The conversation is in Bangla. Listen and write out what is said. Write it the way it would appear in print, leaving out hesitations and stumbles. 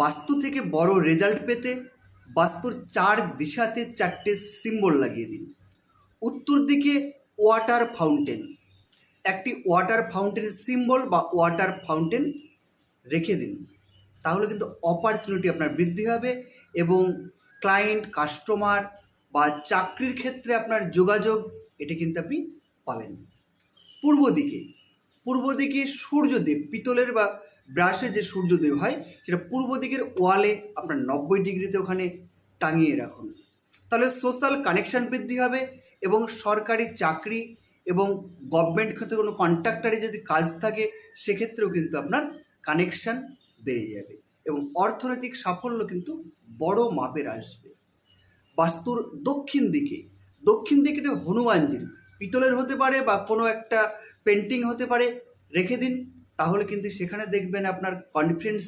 বাস্তু থেকে বড় রেজাল্ট পেতে বাস্তুর 4 দিশাতে 4টে সিম্বল লাগিয়ে দিন। উত্তর দিকে ওয়াটার ফাউন্টেন, একটি ওয়াটার ফাউন্টেনের সিম্বল বা ওয়াটার ফাউন্টেন রেখে দিন। তাহলে কিন্তু অপরচুনিটি আপনার বৃদ্ধি হবে এবং ক্লায়েন্ট, কাস্টমার বা চাকরির ক্ষেত্রে আপনার যোগাযোগ এটা কিন্তু আপনি পাবেন। পূর্ব দিকে সূর্যদেব, পিতলের বা ব্রাশে যে সূর্যদেব হয় সেটা পূর্ব দিকের ওয়ালে আপনার 90 ডিগ্রিতে ওখানে টাঙিয়ে রাখুন। তাহলে সোশ্যাল কানেকশান বৃদ্ধি হবে এবং সরকারি চাকরি এবং গভর্নমেন্ট ক্ষেত্রে কোনো কন্ট্রাক্টারে যদি কাজ থাকে সেক্ষেত্রেও কিন্তু আপনার কানেকশান বেড়ে যাবে এবং অর্থনৈতিক সাফল্য কিন্তু বড় মাপের আসবে। বাস্তুর দক্ষিণ দিকে হনুমানজির পিতলের হতে পারে বা কোনো একটা পেন্টিং হতে পারে, রেখে দিন। তাহলে কিন্তু সেখানে দেখবেন আপনার কনফিডেন্স